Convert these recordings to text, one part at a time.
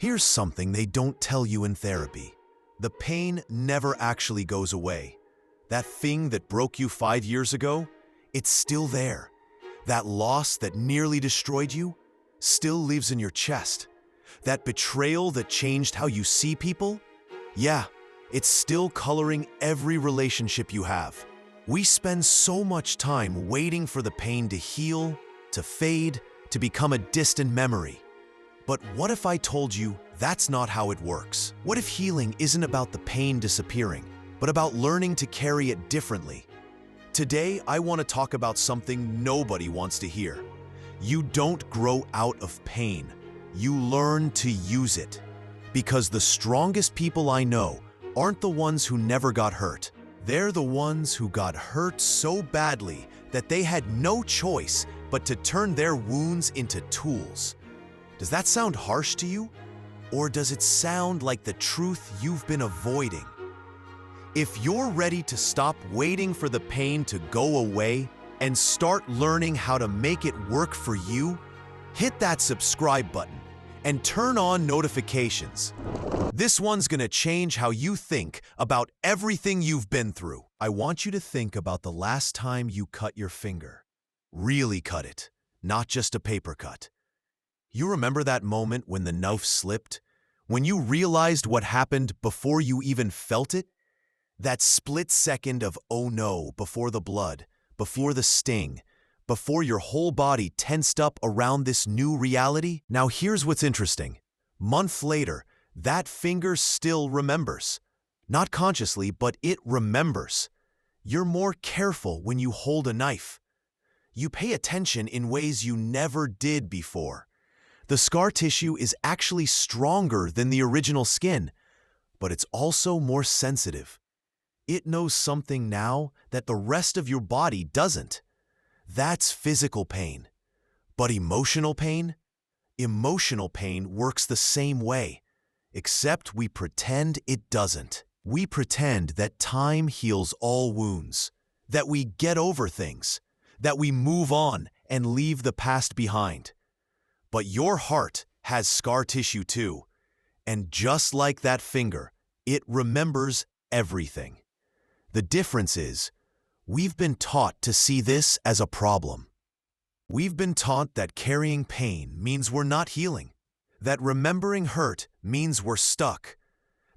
Here's something they don't tell you in therapy. The pain never actually goes away. That thing that broke you 5 years ago, it's still there. That loss that nearly destroyed you still lives in your chest. That betrayal that changed how you see people, yeah, it's still coloring every relationship you have. We spend so much time waiting for the pain to heal, to fade, to become a distant memory. But what if I told you that's not how it works? What if healing isn't about the pain disappearing, but about learning to carry it differently? Today, I want to talk about something nobody wants to hear. You don't grow out of pain. You learn to use it. Because the strongest people I know aren't the ones who never got hurt. They're the ones who got hurt so badly that they had no choice but to turn their wounds into tools. Does that sound harsh to you? Or does it sound like the truth you've been avoiding? If you're ready to stop waiting for the pain to go away and start learning how to make it work for you, hit that subscribe button and turn on notifications. This one's gonna change how you think about everything you've been through. I want you to think about the last time you cut your finger. Really cut it, not just a paper cut. You remember that moment when the knife slipped? When you realized what happened before you even felt it? That split second of oh no before the blood, before the sting, before your whole body tensed up around this new reality? Now here's what's interesting. Months later, that finger still remembers. Not consciously, but it remembers. You're more careful when you hold a knife. You pay attention in ways you never did before. The scar tissue is actually stronger than the original skin, but it's also more sensitive. It knows something now that the rest of your body doesn't. That's physical pain. But emotional pain? Emotional pain works the same way, except we pretend it doesn't. We pretend that time heals all wounds, that we get over things, that we move on and leave the past behind. But your heart has scar tissue too, and just like that finger, it remembers everything. The difference is, we've been taught to see this as a problem. We've been taught that carrying pain means we're not healing, that remembering hurt means we're stuck,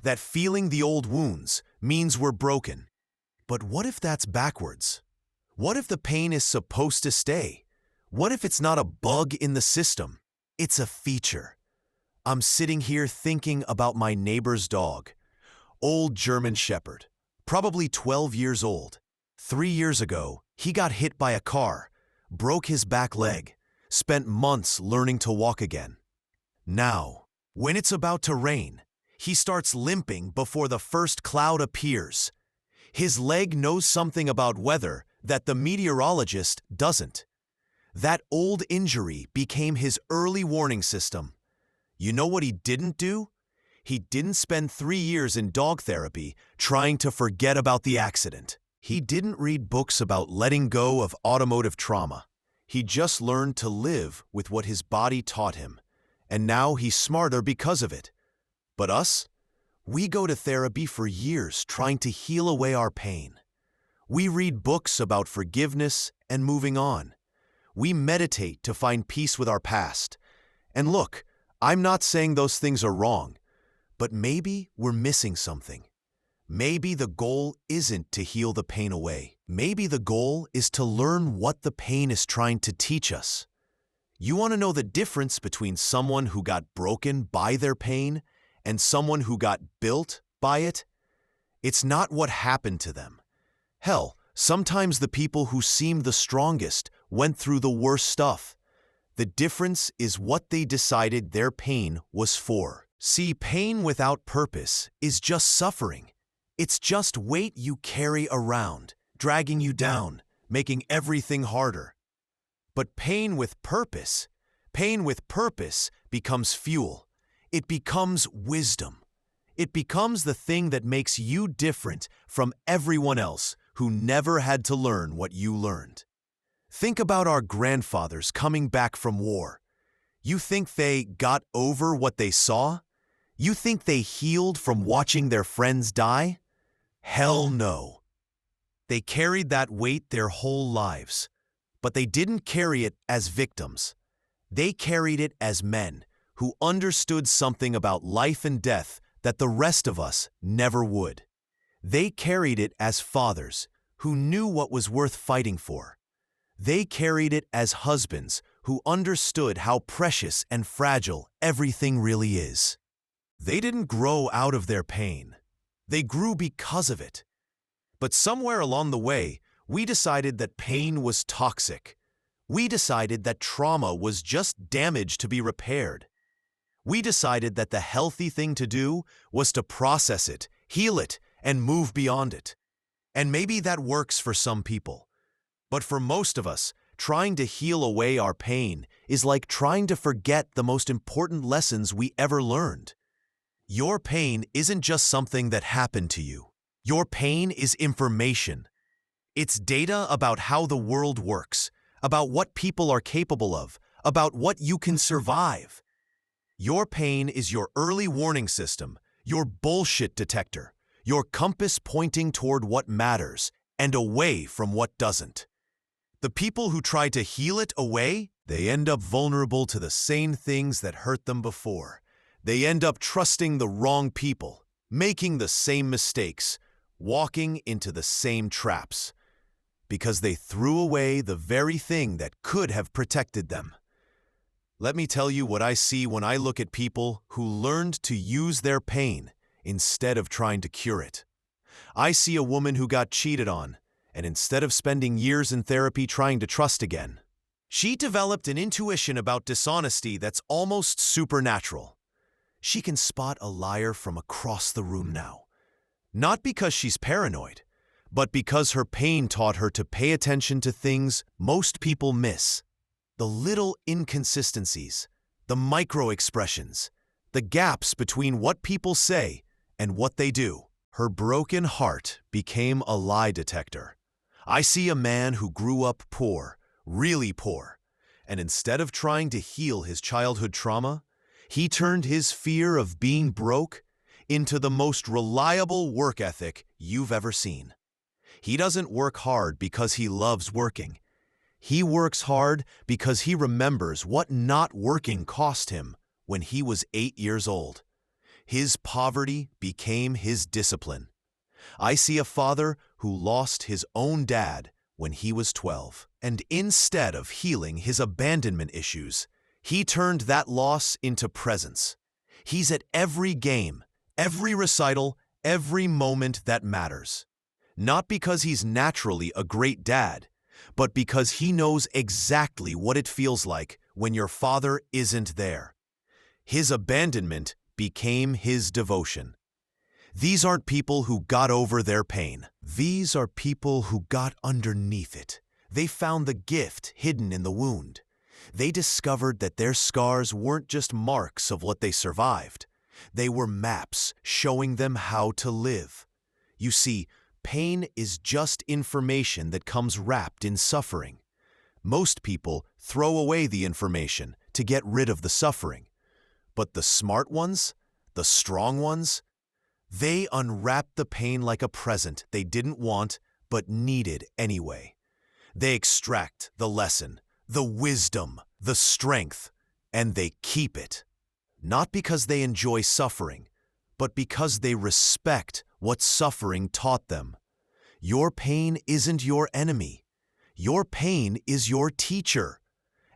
that feeling the old wounds means we're broken. But what if that's backwards? What if the pain is supposed to stay? What if it's not a bug in the system? It's a feature. I'm sitting here thinking about my neighbor's dog, old German Shepherd, probably 12 years old. 3 years ago, he got hit by a car, broke his back leg, spent months learning to walk again. Now, when it's about to rain, he starts limping before the first cloud appears. His leg knows something about weather that the meteorologist doesn't. That old injury became his early warning system. You know what he didn't do? He didn't spend 3 years in dog therapy trying to forget about the accident. He didn't read books about letting go of automotive trauma. He just learned to live with what his body taught him, and now he's smarter because of it. But us? We go to therapy for years trying to heal away our pain. We read books about forgiveness and moving on. We meditate to find peace with our past. And look, I'm not saying those things are wrong, but maybe we're missing something. Maybe the goal isn't to heal the pain away. Maybe the goal is to learn what the pain is trying to teach us. You want to know the difference between someone who got broken by their pain and someone who got built by it? It's not what happened to them. Hell, sometimes the people who seemed the strongest went through the worst stuff. The difference is what they decided their pain was for. See, pain without purpose is just suffering. It's just weight you carry around, dragging you down, making everything harder. But pain with purpose becomes fuel. It becomes wisdom. It becomes the thing that makes you different from everyone else who never had to learn what you learned. Think about our grandfathers coming back from war. You think they got over what they saw? You think they healed from watching their friends die? Hell no. They carried that weight their whole lives. But they didn't carry it as victims. They carried it as men who understood something about life and death that the rest of us never would. They carried it as fathers who knew what was worth fighting for. They carried it as husbands who understood how precious and fragile everything really is. They didn't grow out of their pain. They grew because of it. But somewhere along the way, we decided that pain was toxic. We decided that trauma was just damage to be repaired. We decided that the healthy thing to do was to process it, heal it, and move beyond it. And maybe that works for some people. But for most of us, trying to heal away our pain is like trying to forget the most important lessons we ever learned. Your pain isn't just something that happened to you. Your pain is information. It's data about how the world works, about what people are capable of, about what you can survive. Your pain is your early warning system, your bullshit detector, your compass pointing toward what matters and away from what doesn't. The people who try to heal it away, they end up vulnerable to the same things that hurt them before. They end up trusting the wrong people, making the same mistakes, walking into the same traps, because they threw away the very thing that could have protected them. Let me tell you what I see when I look at people who learned to use their pain instead of trying to cure it. I see a woman who got cheated on, and instead of spending years in therapy trying to trust again, she developed an intuition about dishonesty that's almost supernatural. She can spot a liar from across the room now. Not because she's paranoid, but because her pain taught her to pay attention to things most people miss. The little inconsistencies, the micro-expressions, the gaps between what people say and what they do. Her broken heart became a lie detector. I see a man who grew up poor, really poor, and instead of trying to heal his childhood trauma, he turned his fear of being broke into the most reliable work ethic you've ever seen. He doesn't work hard because he loves working. He works hard because he remembers what not working cost him when he was 8 years old. His poverty became his discipline. I see a father who lost his own dad when he was 12, and instead of healing his abandonment issues, he turned that loss into presence. He's at every game, every recital, every moment that matters. Not because he's naturally a great dad, but because he knows exactly what it feels like when your father isn't there. His abandonment became his devotion. These aren't people who got over their pain. These are people who got underneath it. They found the gift hidden in the wound. They discovered that their scars weren't just marks of what they survived. They were maps showing them how to live. You see, pain is just information that comes wrapped in suffering. Most people throw away the information to get rid of the suffering. But the smart ones, the strong ones, they unwrap the pain like a present they didn't want but needed anyway. They extract the lesson, the wisdom, the strength, and they keep it. Not because they enjoy suffering, but because they respect what suffering taught them. Your pain isn't your enemy. Your pain is your teacher.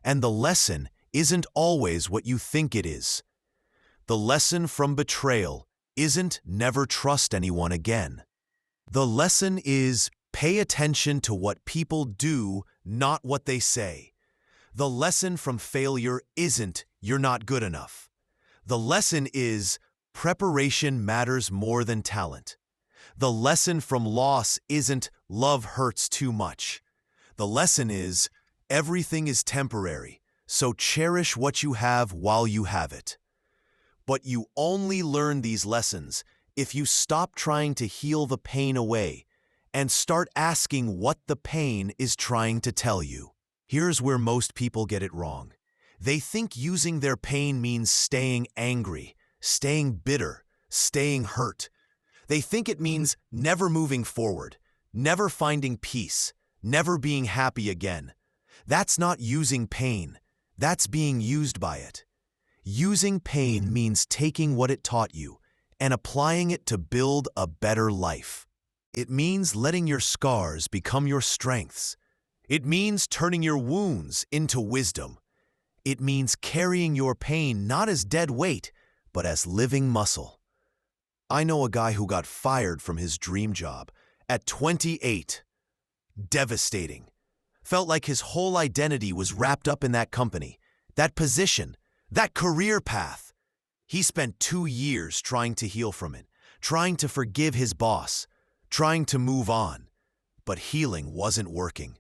And the lesson isn't always what you think it is. The lesson from betrayal isn't never trust anyone again. The lesson is pay attention to what people do, not what they say. The lesson from failure isn't you're not good enough. The lesson is preparation matters more than talent. The lesson from loss isn't love hurts too much. The lesson is everything is temporary, so cherish what you have while you have it. But you only learn these lessons if you stop trying to heal the pain away and start asking what the pain is trying to tell you. Here's where most people get it wrong. They think using their pain means staying angry, staying bitter, staying hurt. They think it means never moving forward, never finding peace, never being happy again. That's not using pain. That's being used by it. Using pain means taking what it taught you and applying it to build a better life. It means letting your scars become your strengths. It means turning your wounds into wisdom. It means carrying your pain not as dead weight, but as living muscle. I know a guy who got fired from his dream job at 28. Devastating. Felt like his whole identity was wrapped up in that company, that position, that career path. He spent 2 years trying to heal from it, trying to forgive his boss, trying to move on. But healing wasn't working.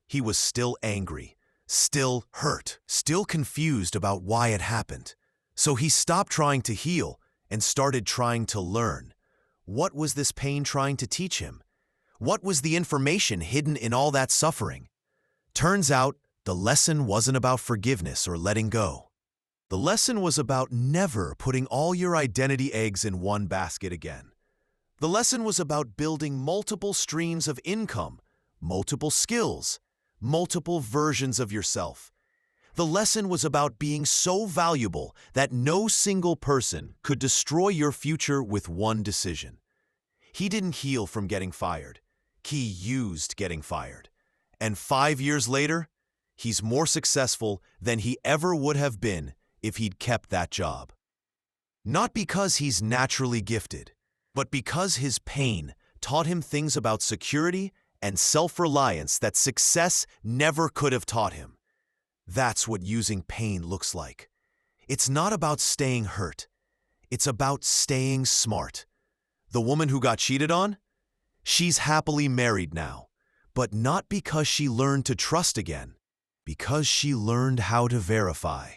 He was still angry, still hurt, still confused about why it happened. So he stopped trying to heal and started trying to learn. What was this pain trying to teach him? What was the information hidden in all that suffering? Turns out, the lesson wasn't about forgiveness or letting go. The lesson was about never putting all your identity eggs in one basket again. The lesson was about building multiple streams of income, multiple skills, multiple versions of yourself. The lesson was about being so valuable that no single person could destroy your future with one decision. He didn't heal from getting fired. He used getting fired. And 5 years later, he's more successful than he ever would have been if he'd kept that job. Not because he's naturally gifted, but because his pain taught him things about security and self-reliance that success never could have taught him. That's what using pain looks like. It's not about staying hurt. It's about staying smart. The woman who got cheated on? She's happily married now, but not because she learned to trust again, because she learned how to verify.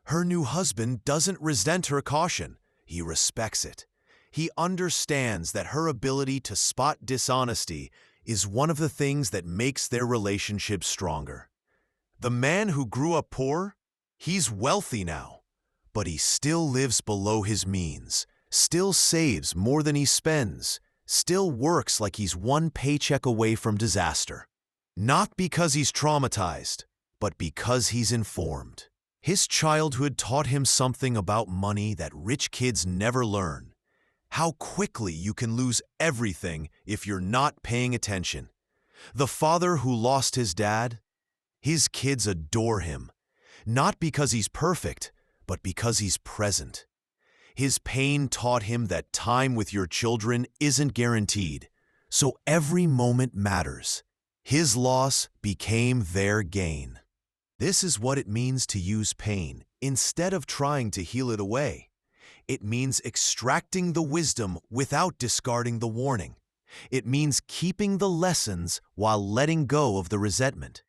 Her new husband doesn't resent her caution. He respects it. He understands that her ability to spot dishonesty is one of the things that makes their relationship stronger. The man who grew up poor, he's wealthy now, but he still lives below his means, still saves more than he spends, still works like he's one paycheck away from disaster. Not because he's traumatized, but because he's informed. His childhood taught him something about money that rich kids never learn. How quickly you can lose everything if you're not paying attention. The father who lost his dad, his kids adore him, not because he's perfect, but because he's present. His pain taught him that time with your children isn't guaranteed, so every moment matters. His loss became their gain. This is what it means to use pain instead of trying to heal it away. It means extracting the wisdom without discarding the warning. It means keeping the lessons while letting go of the resentment.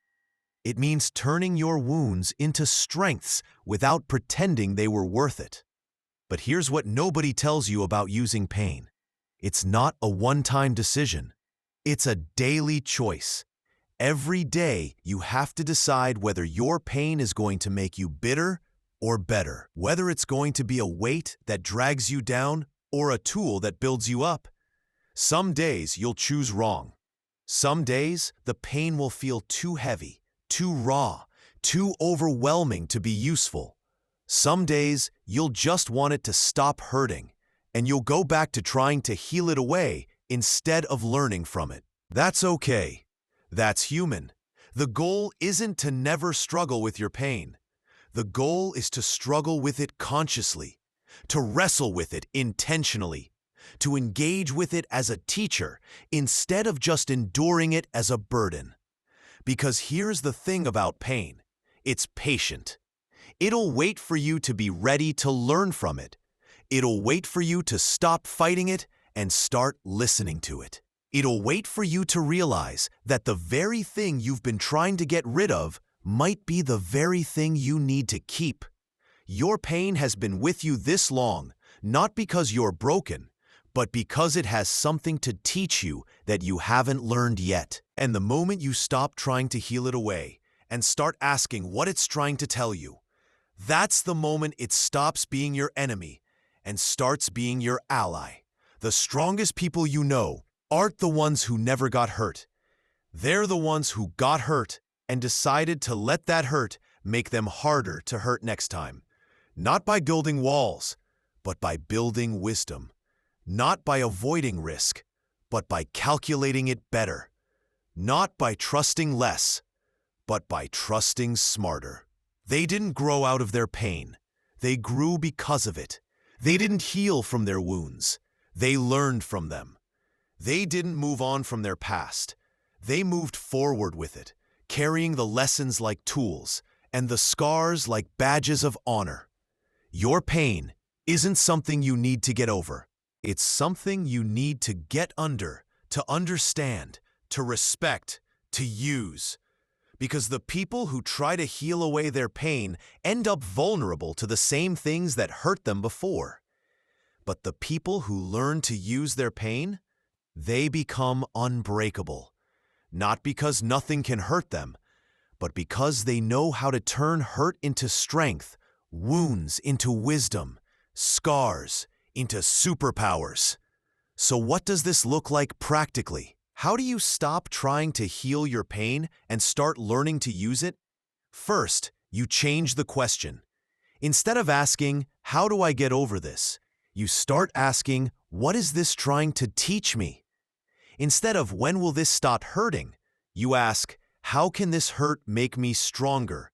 It means turning your wounds into strengths without pretending they were worth it. But here's what nobody tells you about using pain. It's not a one-time decision. It's a daily choice. Every day, you have to decide whether your pain is going to make you bitter or better, whether it's going to be a weight that drags you down or a tool that builds you up. Some days, you'll choose wrong. Some days, the pain will feel too heavy, too raw, too overwhelming to be useful. Some days, you'll just want it to stop hurting, and you'll go back to trying to heal it away instead of learning from it. That's okay. That's human. The goal isn't to never struggle with your pain. The goal is to struggle with it consciously, to wrestle with it intentionally, to engage with it as a teacher instead of just enduring it as a burden. Because here's the thing about pain. It's patient. It'll wait for you to be ready to learn from it. It'll wait for you to stop fighting it and start listening to it. It'll wait for you to realize that the very thing you've been trying to get rid of might be the very thing you need to keep. Your pain has been with you this long, not because you're broken, but because it has something to teach you that you haven't learned yet. And the moment you stop trying to heal it away and start asking what it's trying to tell you, that's the moment it stops being your enemy and starts being your ally. The strongest people you know aren't the ones who never got hurt. They're the ones who got hurt and decided to let that hurt make them harder to hurt next time. Not by building walls, but by building wisdom. Not by avoiding risk, but by calculating it better. Not by trusting less, but by trusting smarter. They didn't grow out of their pain. They grew because of it. They didn't heal from their wounds. They learned from them. They didn't move on from their past. They moved forward with it, carrying the lessons like tools and the scars like badges of honor. Your pain isn't something you need to get over. It's something you need to get under, to understand, to respect, to use. Because the people who try to heal away their pain end up vulnerable to the same things that hurt them before. But the people who learn to use their pain, they become unbreakable. Not because nothing can hurt them, but because they know how to turn hurt into strength, wounds into wisdom, scars into superpowers. So what does this look like practically? How do you stop trying to heal your pain and start learning to use it? First, you change the question. Instead of asking, "How do I get over this?" you start asking, "What is this trying to teach me?" Instead of, "When will this stop hurting?" you ask, "How can this hurt make me stronger?"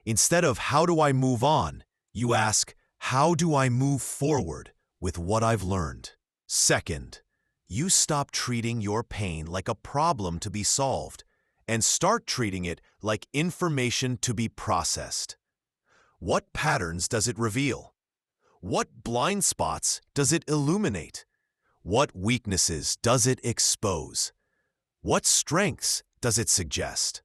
Instead of, "How do I move on?" you ask, "How do I move forward with what I've learned?" Second, you stop treating your pain like a problem to be solved and start treating it like information to be processed. What patterns does it reveal? What blind spots does it illuminate? What weaknesses does it expose? What strengths does it suggest?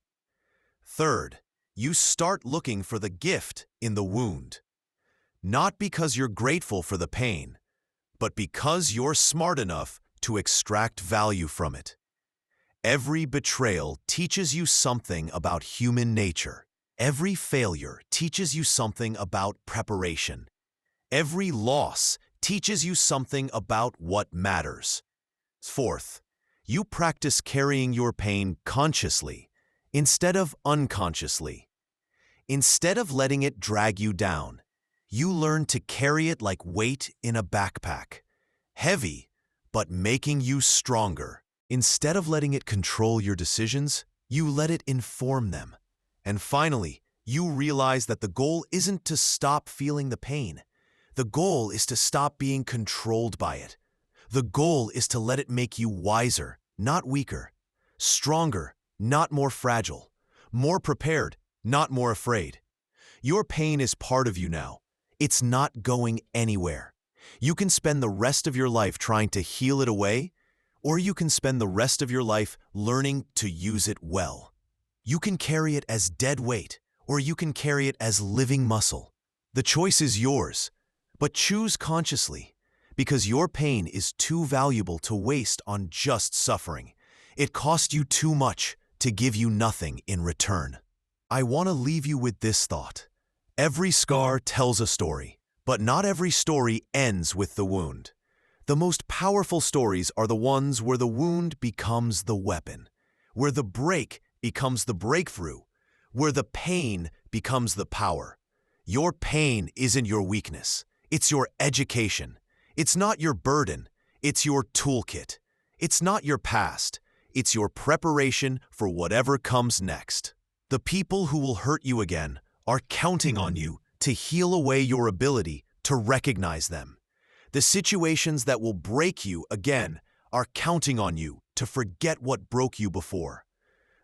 Third, you start looking for the gift in the wound. Not because you're grateful for the pain, but because you're smart enough to extract value from it. Every betrayal teaches you something about human nature. Every failure teaches you something about preparation. Every loss teaches you something about what matters. Fourth, you practice carrying your pain consciously instead of unconsciously. Instead of letting it drag you down, you learn to carry it like weight in a backpack. Heavy, but making you stronger. Instead of letting it control your decisions, you let it inform them. And finally, you realize that the goal isn't to stop feeling the pain. The goal is to stop being controlled by it. The goal is to let it make you wiser, not weaker. Stronger, not more fragile. More prepared, not more afraid. Your pain is part of you now. It's not going anywhere. You can spend the rest of your life trying to heal it away, or you can spend the rest of your life learning to use it well. You can carry it as dead weight, or you can carry it as living muscle. The choice is yours, but choose consciously, because your pain is too valuable to waste on just suffering. It cost you too much to give you nothing in return. I want to leave you with this thought. Every scar tells a story, but not every story ends with the wound. The most powerful stories are the ones where the wound becomes the weapon, where the break becomes the breakthrough, where the pain becomes the power. Your pain isn't your weakness. It's your education. It's not your burden. It's your toolkit. It's not your past. It's your preparation for whatever comes next. The people who will hurt you again are counting on you to heal away your ability to recognize them. The situations that will break you again are counting on you to forget what broke you before.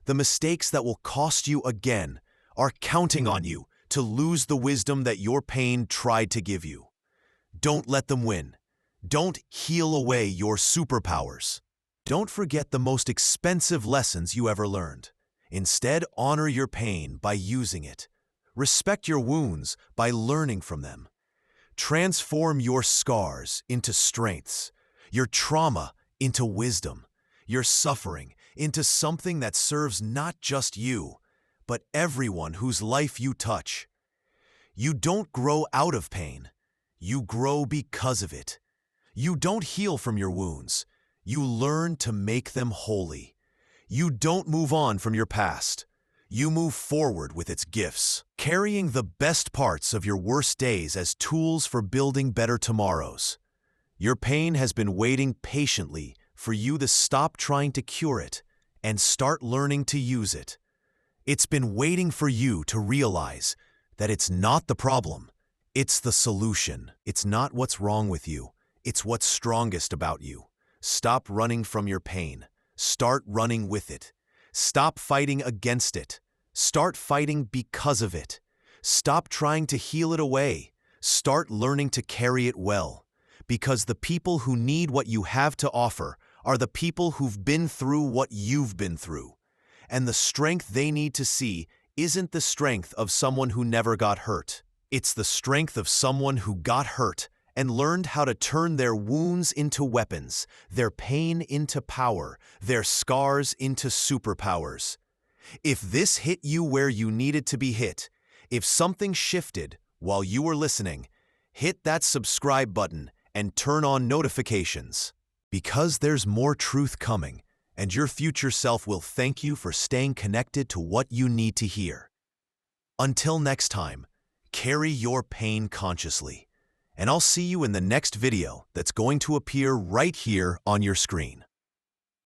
The mistakes that will cost you again are counting on you to lose the wisdom that your pain tried to give you. Don't let them win. Don't heal away your superpowers. Don't forget the most expensive lessons you ever learned. Instead, honor your pain by using it. Respect your wounds by learning from them. Transform your scars into strengths, your trauma into wisdom, your suffering into something that serves not just you, but everyone whose life you touch. You don't grow out of pain. You grow because of it. You don't heal from your wounds. You learn to make them holy. You don't move on from your past. You move forward with its gifts, carrying the best parts of your worst days as tools for building better tomorrows. Your pain has been waiting patiently for you to stop trying to cure it and start learning to use it. It's been waiting for you to realize that it's not the problem, it's the solution. It's not what's wrong with you, it's what's strongest about you. Stop running from your pain. Start running with it. Stop fighting against it. Start fighting because of it. Stop trying to heal it away. Start learning to carry it well. Because the people who need what you have to offer are the people who've been through what you've been through. And the strength they need to see isn't the strength of someone who never got hurt. It's the strength of someone who got hurt and learned how to turn their wounds into weapons, their pain into power, their scars into superpowers. If this hit you where you needed to be hit, if something shifted while you were listening, hit that subscribe button and turn on notifications. Because there's more truth coming, and your future self will thank you for staying connected to what you need to hear. Until next time, carry your pain consciously. And I'll see you in the next video that's going to appear right here on your screen.